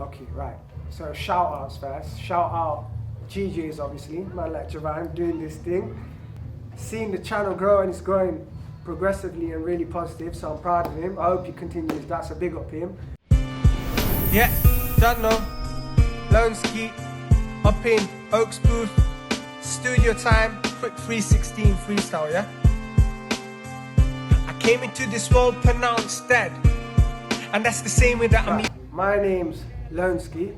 Okay, right. So shout outs first. Shout out GJs obviously, man like Javine doing this thing. Seeing the channel grow and it's growing progressively and really positive, so I'm proud of him. I hope he continues. That's a big up him. Yeah, don't know. Loaneski up in Oaks booth, studio time, quick 316 freestyle, yeah? I came into this world pronounced dead, and that's the same way that I mean. My name's Loaneski,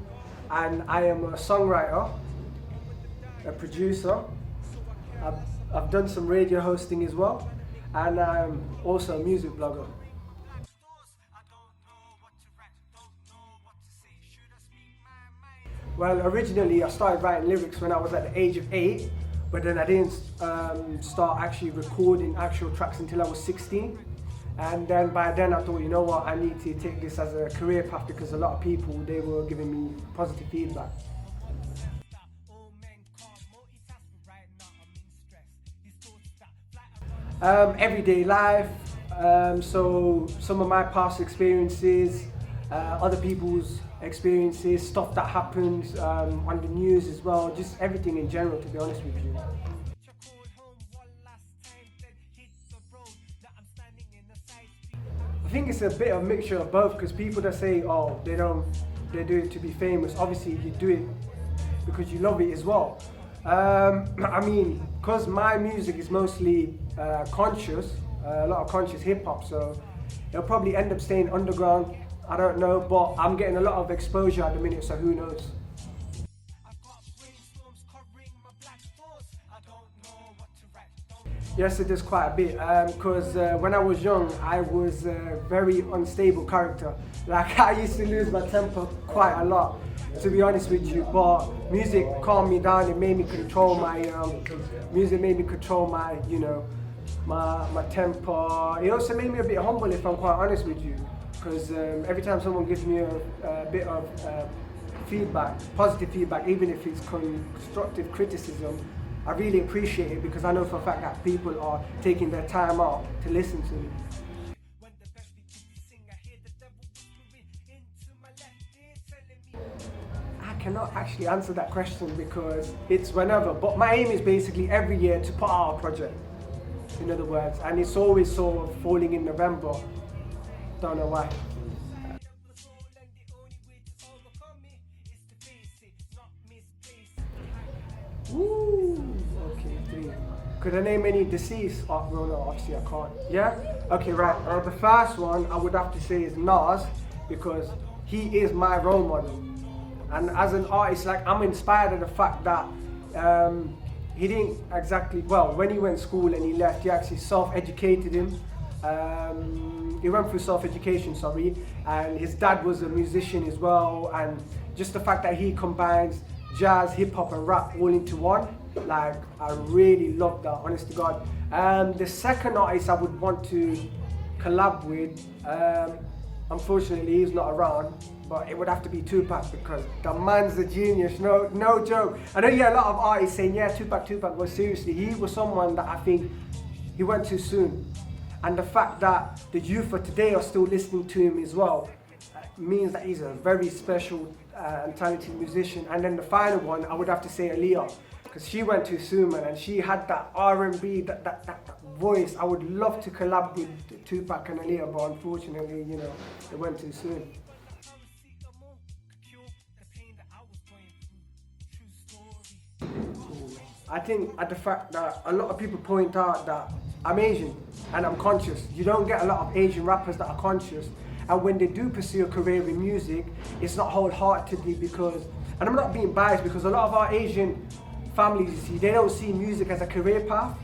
and I am a songwriter, a producer. I've done some radio hosting as well, and I'm also a music blogger. Well, originally I started writing lyrics when I was at the age of 8, but then I didn't start actually recording actual tracks until I was 16. And then by then I thought, you know what, I need to take this as a career path because a lot of people, they were giving me positive feedback. Everyday life, so some of my past experiences, other people's experiences, stuff that happens on the news as well, just everything in general, to be honest with you. I think it's a bit of a mixture of both, because people that say, oh, they do it to be famous, obviously you do it because you love it as well. I mean, because my music is mostly conscious, a lot of conscious hip hop, so it'll probably end up staying underground, I don't know, but I'm getting a lot of exposure at the minute, so who knows. Yes, it is quite a bit, because when I was young, I was a very unstable character. Like, I used to lose my temper quite a lot, to be honest with you, but music calmed me down. It made me control my, music made me control my, you know, my temper. It also made me a bit humble, if I'm quite honest with you, because every time someone gives me a bit of feedback, positive feedback, even if it's constructive criticism, I really appreciate it, because I know for a fact that people are taking their time out to listen to me. I cannot actually answer that question because it's whenever, but my aim is basically every year to put out a project, in other words, and it's always sort of falling in November. Don't know why. Ooh, okay, 3. Could I name any deceased? Oh, no, obviously I can't. Yeah? Okay, right. The first one I would have to say is Nas, because he is my role model. And as an artist, like, I'm inspired at the fact that he didn't exactly, well, when he went to school and he left, he actually self-educated him. He went through self-education, sorry, and his dad was a musician as well, and just the fact that he combines jazz, hip-hop and rap all into one, like, I really love that, honest to God. The second artist I would want to collab with, unfortunately he's not around, but it would have to be Tupac, because the man's a genius, no joke. I know you get a lot of artists saying, yeah, Tupac, but seriously, he was someone that I think he went too soon. And the fact that the youth of today are still listening to him as well means that he's a very special and talented musician. And then the final one, I would have to say Aaliyah, because she went too soon, man, and she had that R&B, that voice. I would love to collab with Tupac and Aaliyah, but unfortunately, you know, it went too soon. I think at the fact that a lot of people point out that I'm Asian and I'm conscious. You don't get a lot of Asian rappers that are conscious, and when they do pursue a career in music, it's not wholeheartedly because, and I'm not being biased, because a lot of our Asian families, you see, they don't see music as a career path.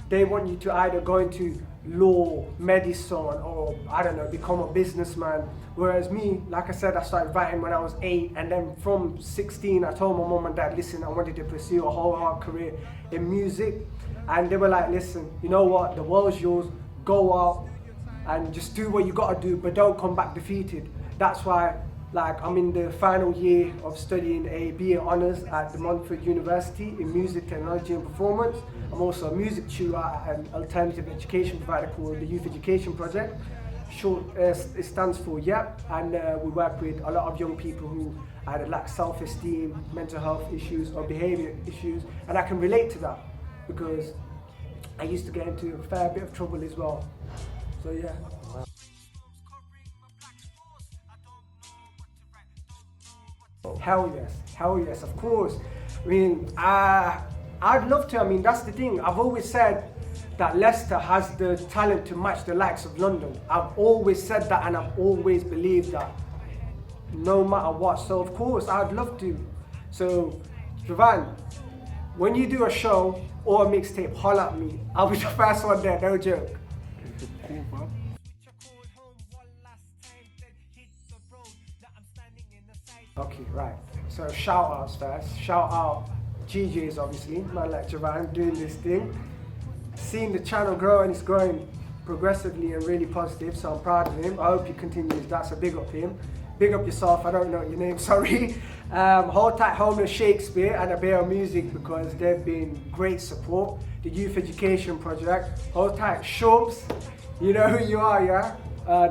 They want you to either go into law, medicine, or I don't know, become a businessman. Whereas me, like I said, I started writing when I was 8, and then from 16 I told my mom and dad, listen, I wanted to pursue a whole hard career in music, and they were like, listen, you know what, the world's yours, go out and just do what you gotta do, but don't come back defeated. That's why, like, I'm in the final year of studying a BA Honours at the Montfort University in Music, Technology and Performance. I'm also a music tutor at an alternative education provider called the Youth Education Project. short, it stands for YEP, and we work with a lot of young people who either lack self-esteem, mental health issues, or behavior issues, and I can relate to that because I used to get into a fair bit of trouble as well. So yeah. Hell yes, of course. I mean, I'd love to. I mean, that's the thing. I've always said that Leicester has the talent to match the likes of London. I've always said that, and I've always believed that, no matter what. So of course, I'd love to. So, Javan, when you do a show or a mixtape, holler at me. I'll be the first one there, no joke. Cool, bro. Okay, right. So shout outs first. Shout out GJs, obviously, man like Javan doing this thing. Seeing the channel grow, and it's growing progressively and really positive, so I'm proud of him. I hope he continues that, so big up him. Big up yourself, I don't know your name, sorry. Hold Tight Homeless Shakespeare and A Bear Music, because they've been great support. The Youth Education Project. Hold Tight Shubs, you know who you are, yeah?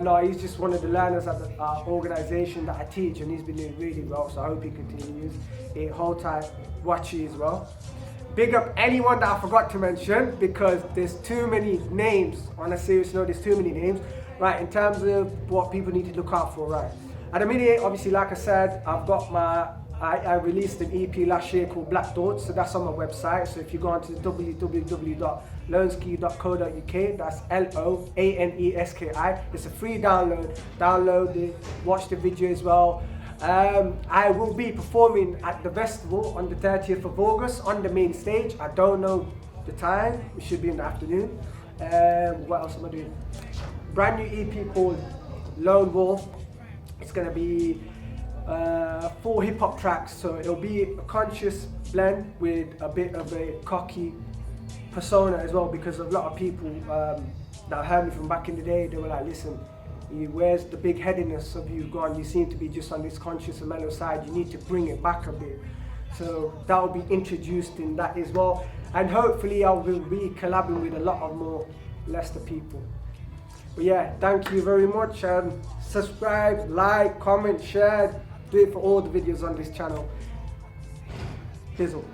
No, he's just one of the learners at the organisation that I teach, and he's been doing really well, so I hope he continues. Hold Tight Watchy as well. Big up anyone that I forgot to mention, because there's too many names. On a serious note, there's too many names. Right, in terms of what people need to look out for, right. At the minute, obviously, like I said, I've got I released an EP last year called Black Thoughts, so that's on my website. So if you go on to www.loaneski.co.uk, that's Loaneski. It's a free download. Download it, watch the video as well. I will be performing at the festival on the 30th of August on the main stage. I don't know the time, it should be in the afternoon. What else am I doing? Brand new EP called Lone Wolf. It's gonna be 4 hip hop tracks, so it'll be a conscious blend with a bit of a cocky persona as well, because a lot of people that heard me from back in the day, they were like, listen, where's the big headiness of you gone? You seem to be just on this conscious and mellow side. You need to bring it back a bit. So that will be introduced in that as well. And hopefully I will be collabing with a lot of more Leicester people. But yeah, thank you very much. Subscribe, like, comment, share. Do it for all the videos on this channel. Fizzle.